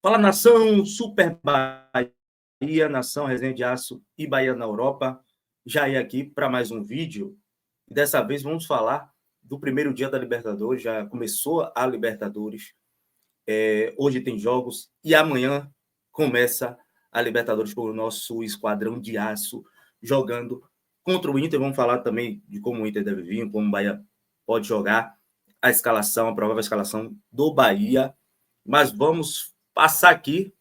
Fala, nação Super Bahia, nação Resenha de Aço e Bahia na Europa. Jair aqui para mais um vídeo. E dessa vez vamos falar do primeiro dia da Libertadores. Já começou a Libertadores. Hoje tem jogos e amanhã começa a Libertadores com o nosso esquadrão de aço jogando contra o Inter. Vamos falar também de como o Inter deve vir, como o Bahia pode jogar, a escalação, a provável escalação do Bahia. Mas vamos passar aqui,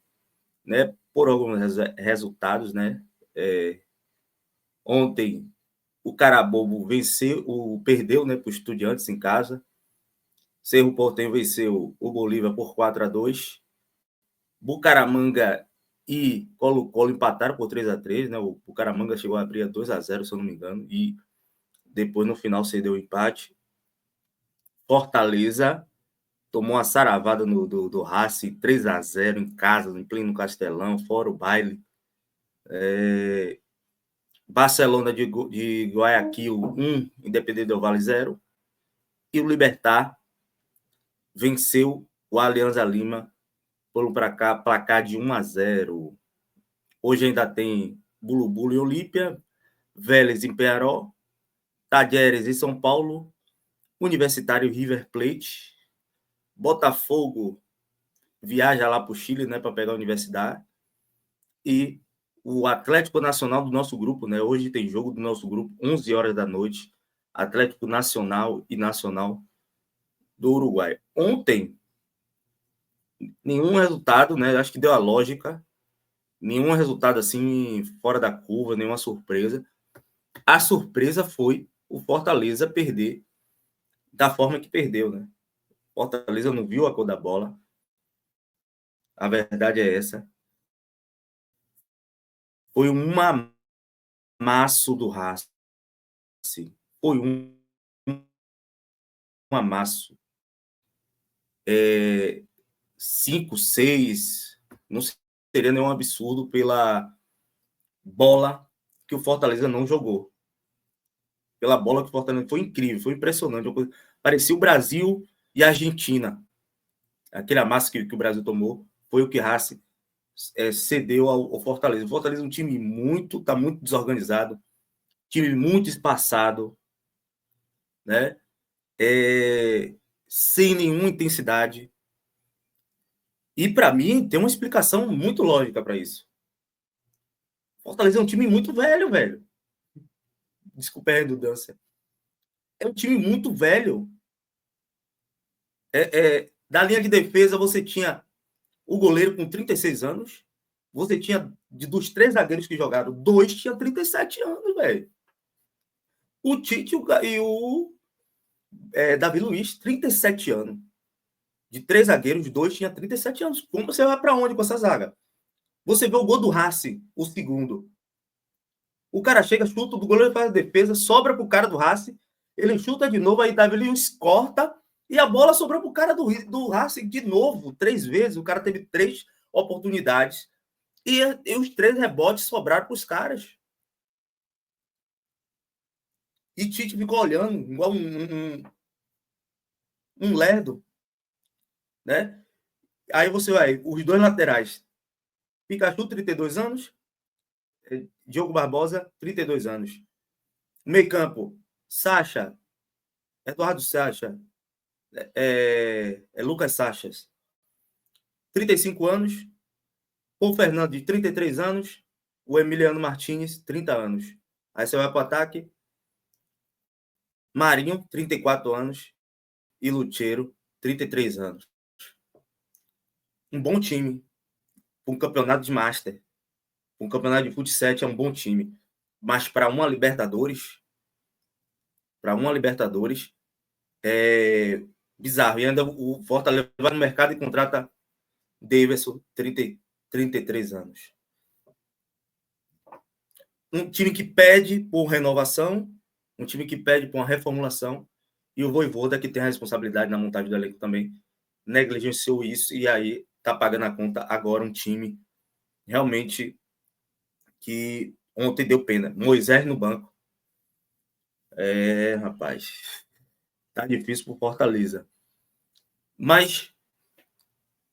né, por alguns resultados, né? Ontem o Carabobo perdeu, né, para o Estudiantes em casa. Cerro Porteño venceu o Bolívar por 4-2. Bucaramanga e Colo-Colo empataram por 3-3, né? O Bucaramanga chegou a abrir 2-0, se eu não me engano, e depois no final cedeu o empate. Fortaleza tomou uma saravada do Racing, 3-0 em casa, em pleno Castelão, fora o baile. Barcelona de Guayaquil 1, Independente del Valle 0. E o Libertad venceu o Alianza Lima por placar de 1-0. Hoje ainda tem Bulu-Bulu e Olímpia, Vélez em Pearó, Talleres em São Paulo, Universitário River Plate, Botafogo viaja lá para o Chile, né, para pegar a Universidade, e o Atlético Nacional do nosso grupo, né? Hoje tem jogo do nosso grupo, 11 horas da noite, Atlético Nacional e Nacional do Uruguai. Ontem, nenhum resultado, né? Acho que deu a lógica, nenhum resultado assim fora da curva, nenhuma surpresa. A surpresa foi o Fortaleza perder da forma que perdeu, né? Fortaleza não viu a cor da bola. A verdade é essa. Foi um amasso do Racing. Foi um amasso. 5, 6, não seria nenhum absurdo pela bola que o Fortaleza não jogou. Pela bola que o Fortaleza foi incrível, foi impressionante. Parecia o Brasil e a Argentina. Aquele amasso que o Brasil tomou foi o que Racing cedeu ao Fortaleza. O Fortaleza é um time tá muito desorganizado, time muito espaçado, né? Sem nenhuma intensidade. E para mim tem uma explicação muito lógica para isso. Fortaleza é um time muito velho. Desculpa a redundância. É um time muito velho. Da linha de defesa, você tinha o goleiro com 36 anos. Você tinha, dos 3 zagueiros que jogaram, 2 tinham 37 anos, velho. O Tite e o Davi Luiz, 37 anos. De 3 zagueiros, 2 tinham 37 anos. Como você vai para onde com essa zaga? Você vê o gol do Racing, o segundo. O cara chega, chuta, o goleiro faz a defesa, sobra pro cara do Racing, ele chuta de novo, aí Davi Luiz corta e a bola sobrou pro cara do Racing de novo, 3 vezes. O cara teve 3 oportunidades e os 3 rebotes sobraram pros caras. E Tite ficou olhando igual um lerdo, né? Aí você vai, os 2 laterais, Pikachu, 32 anos, Diogo Barbosa, 32 anos. Meio campo, Sacha, Eduardo Sacha, Lucas Sachas, 35 anos, o Fernando, de 33 anos, o Emiliano Martins, 30 anos. Aí você vai para o ataque, Marinho, 34 anos, e Lucheiro, 33 anos. Um bom time, um campeonato de Master, um campeonato de futsal é um bom time. Mas para uma Libertadores, é bizarro. E ainda o Fortaleza vai no mercado e contrata Davidson, 33 anos. Um time que pede por renovação, um time que pede por uma reformulação, e o Vojvoda, que tem a responsabilidade na montagem do elenco também, negligenciou isso, e aí tá pagando a conta agora um time realmente que ontem deu pena. Moisés no banco. Rapaz, tá difícil pro Fortaleza. Mas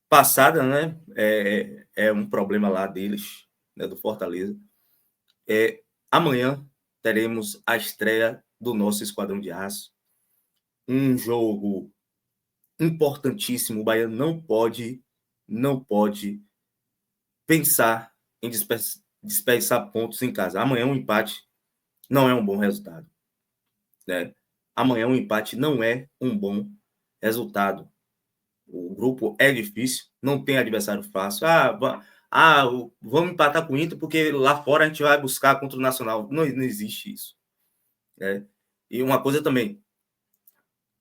passada, né? É um problema lá deles, né, do Fortaleza. Amanhã teremos a estreia do nosso Esquadrão de Aço. Um jogo importantíssimo. O Bahia não pode pensar em dispersar pontos em casa. Amanhã um empate não é um bom resultado, né? Amanhã um empate não é um bom resultado. O grupo é difícil, não tem adversário fácil. Vamos empatar com o Inter porque lá fora a gente vai buscar contra o Nacional. Não existe isso, né? E uma coisa também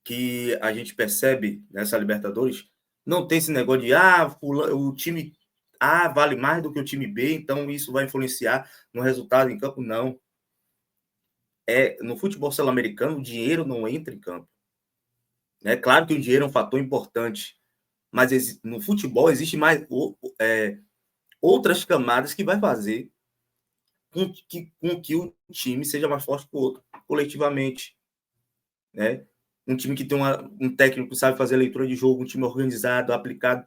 que a gente percebe nessa Libertadores, não tem esse negócio de o time A vale mais do que o time B, então isso vai influenciar no resultado em campo. Não. No futebol sul-americano, o dinheiro não entra em campo. É claro que o dinheiro é um fator importante, mas no futebol existe mais outras camadas que vai fazer com que o time seja mais forte que o outro, coletivamente, né? Um time que tem um técnico que sabe fazer leitura de jogo, um time organizado, aplicado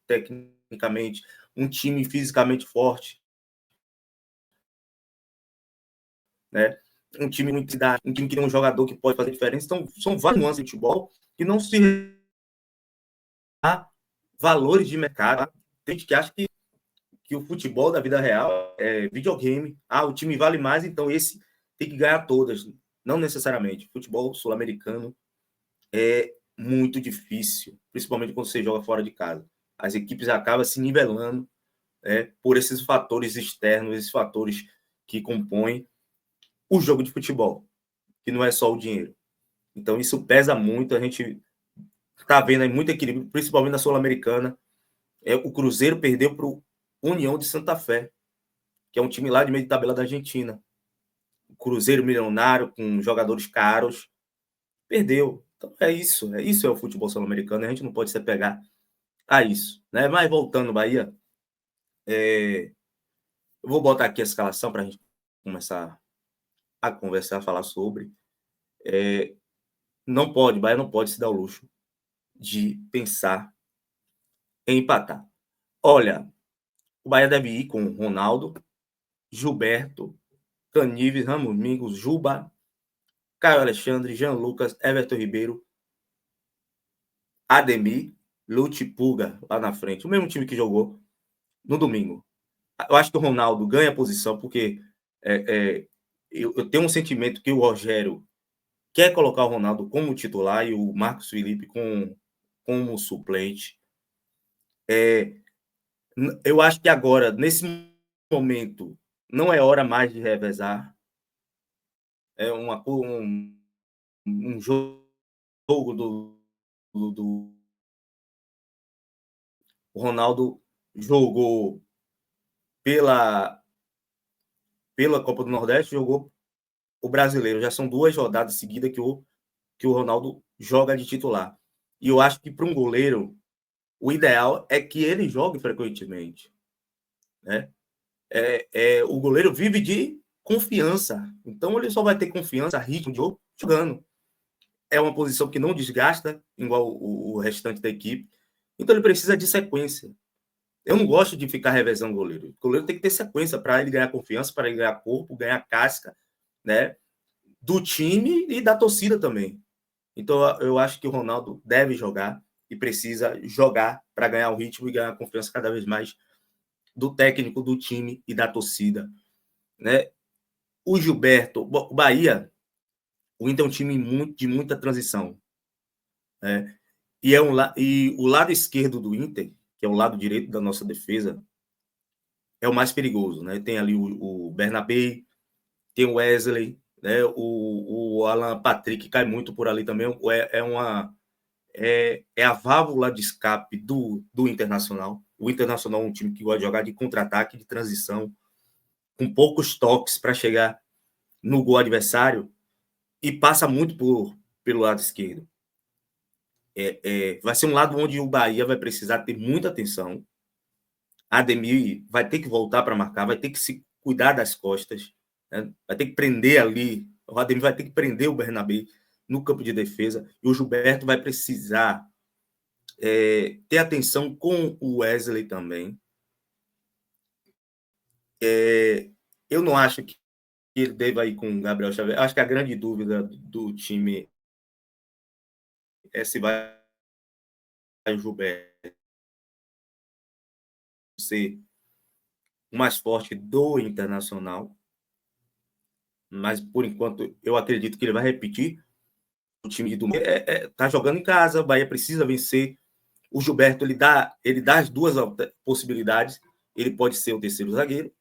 tecnicamente, um time fisicamente forte, né? Um time com intensidade, um time que tem um jogador que pode fazer diferença. Então, são várias nuances de futebol que não se há valores de mercado. Tem gente que acha que o futebol da vida real é videogame. O time vale mais, então esse tem que ganhar todas. Não necessariamente. Futebol sul-americano é muito difícil, principalmente quando você joga fora de casa. As equipes acabam se nivelando por esses fatores externos, esses fatores que compõem o jogo de futebol, que não é só o dinheiro. Então, isso pesa muito. A gente está vendo aí muito equilíbrio, principalmente na Sul-Americana. O Cruzeiro perdeu para o União de Santa Fé, que é um time lá de meio de tabela da Argentina. O Cruzeiro milionário, com jogadores caros, perdeu. Então, isso é o futebol sul-americano. A gente não pode se apegar a isso, né? Mas voltando ao Bahia, eu vou botar aqui a escalação para a gente começar a conversar, a falar sobre. Bahia não pode se dar o luxo de pensar em empatar. Olha, o Bahia deve ir com Ronaldo, Gilberto, Canives, Ramos Mingos, Juba, Caio Alexandre, Jean Lucas, Everton Ribeiro, Ademir, Lute Puga lá na frente. O mesmo time que jogou no domingo. Eu acho que o Ronaldo ganha posição porque eu tenho um sentimento que o Rogério quer colocar o Ronaldo como titular e o Marcos Felipe como suplente. Eu acho que agora, nesse momento, não é hora mais de revezar. É um jogo do o Ronaldo jogou pela Copa do Nordeste, jogou o Brasileiro. Já são 2 rodadas seguidas que o Ronaldo joga de titular. E eu acho que para um goleiro, o ideal é que ele jogue frequentemente, né? O goleiro vive de confiança. Então, ele só vai ter confiança, ritmo de jogo, jogando. É uma posição que não desgasta, igual o restante da equipe. Então, ele precisa de sequência. Eu não gosto de ficar revezando o goleiro. O goleiro tem que ter sequência para ele ganhar confiança, para ele ganhar corpo, ganhar casca, né? Do time e da torcida também. Então, eu acho que o Ronaldo deve jogar e precisa jogar para ganhar o ritmo e ganhar a confiança cada vez mais do técnico, do time e da torcida, né? O Gilberto, o Bahia, o Inter é um time de muita transição, né? E o lado esquerdo do Inter, que é o lado direito da nossa defesa, é o mais perigoso, né? Tem ali o Bernabé, tem o Wesley, né? O Alan Patrick cai muito por ali também. É a válvula de escape do Internacional. O Internacional é um time que gosta de jogar de contra-ataque, de transição, com poucos toques para chegar no gol adversário e passa muito pelo lado esquerdo. Vai ser um lado onde o Bahia vai precisar ter muita atenção. Ademir vai ter que voltar para marcar, vai ter que se cuidar das costas, né? Vai ter que prender ali. O Ademir vai ter que prender o Bernabé no campo de defesa e o Gilberto vai precisar ter atenção com o Wesley também. Eu não acho que ele deva ir com o Gabriel Xavier. Acho que a grande dúvida do time é se vai o Gilberto ser o mais forte do Internacional, mas por enquanto eu acredito que ele vai repetir o time de domingo. Tá jogando em casa, o Bahia precisa vencer. O Gilberto ele dá as duas possibilidades. Ele pode ser o terceiro zagueiro,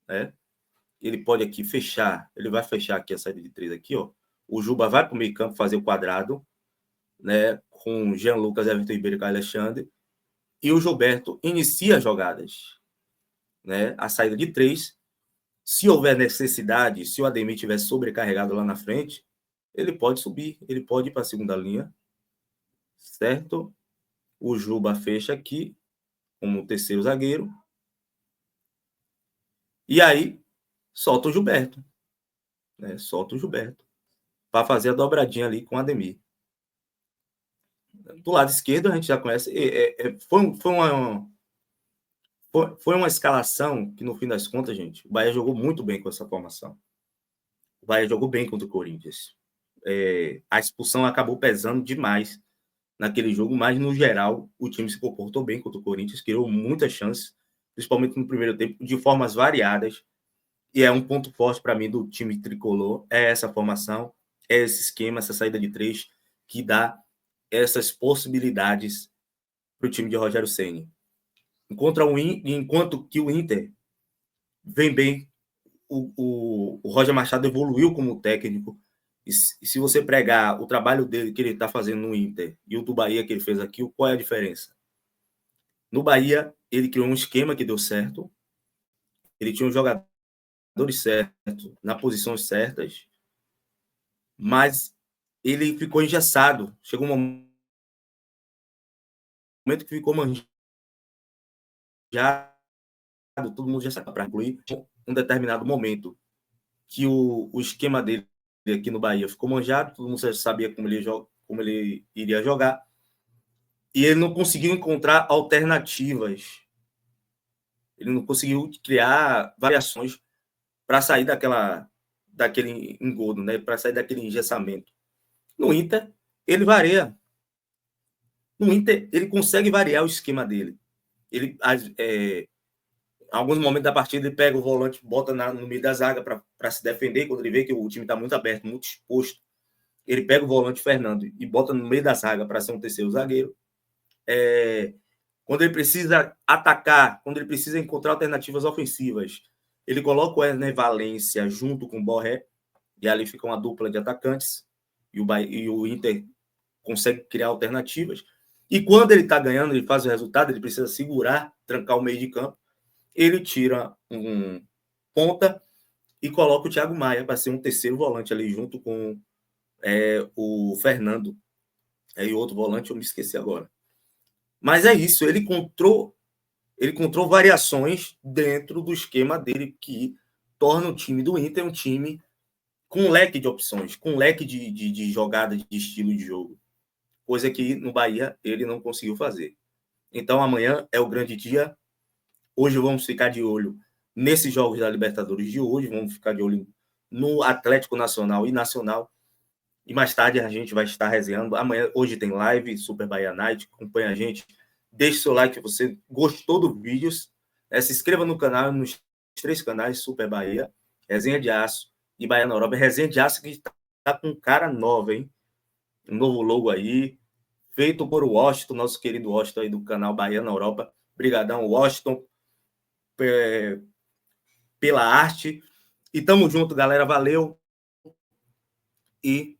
né? Ele pode aqui fechar, ele vai fechar aqui a saída de 3 aqui, ó. O Juba vai para o meio campo fazer o quadrado, né? Com Jean Lucas, Everton Ribeiro e Alexandre. E o Gilberto inicia as jogadas, né? A saída de 3. Se houver necessidade, se o Ademir estiver sobrecarregado lá na frente, ele pode subir, ele pode ir para a segunda linha, certo? O Juba fecha aqui como terceiro zagueiro. E aí, solta o Gilberto, né? Solta o Gilberto para fazer a dobradinha ali com o Ademir. Do lado esquerdo, a gente já conhece. Foi uma escalação que, no fim das contas, gente, o Bahia jogou muito bem com essa formação. O Bahia jogou bem contra o Corinthians. A expulsão acabou pesando demais naquele jogo, mas, no geral, o time se comportou bem contra o Corinthians, criou muitas chances, principalmente no primeiro tempo, de formas variadas. E é um ponto forte para mim do time tricolor, é essa formação, é esse esquema, essa saída de 3, que dá essas possibilidades para o time de Rogério Ceni. Enquanto que o Inter vem bem, o Roger Machado evoluiu como técnico. E se você pregar o trabalho dele que ele está fazendo no Inter e o do Bahia que ele fez aqui, qual é a diferença? No Bahia, ele criou um esquema que deu certo, ele tinha os jogadores certos, nas posições certas, mas ele ficou engessado. Chegou um momento que ficou manjado, todo mundo já sabe para incluir um determinado momento que o esquema dele aqui no Bahia ficou manjado, todo mundo já sabia como ele iria jogar, e ele não conseguiu encontrar alternativas, ele não conseguiu criar variações para sair daquele engodo, né? Para sair daquele engessamento. No Inter, ele varia. No Inter, ele consegue variar o esquema dele. Ele, em alguns momentos da partida, ele pega o volante, bota no meio da zaga para se defender, quando ele vê que o time está muito aberto, muito exposto. Ele pega o volante Fernando e bota no meio da zaga para ser um terceiro zagueiro. Quando ele precisa atacar, quando ele precisa encontrar alternativas ofensivas, ele coloca o Ener Valencia junto com o Borré, e ali fica uma dupla de atacantes, e o Inter consegue criar alternativas. E quando ele está ganhando, ele faz o resultado, ele precisa segurar, trancar o meio de campo, ele tira um ponta e coloca o Thiago Maia para ser um terceiro volante ali junto com o Fernando. E outro volante, eu me esqueci agora. Mas é isso, ele encontrou variações dentro do esquema dele que torna o time do Inter um time com um leque de opções, com um leque de jogadas, de estilo de jogo. Coisa que no Bahia ele não conseguiu fazer. Então amanhã é o grande dia. Hoje vamos ficar de olho nesses jogos da Libertadores de hoje, vamos ficar de olho no Atlético Nacional e Nacional. E mais tarde a gente vai estar resenhando. Hoje tem live, Super Bahia Night. Acompanha a gente. Deixe seu like se você gostou do vídeo. Se inscreva no canal, nos 3 canais, Super Bahia, Resenha de Aço e Bahia na Europa. Resenha de Aço que está com cara nova, hein? Um novo logo aí, feito por Washington, nosso querido Washington aí do canal Bahia na Europa. Obrigadão, Washington, pela arte. E tamo junto, galera. Valeu. E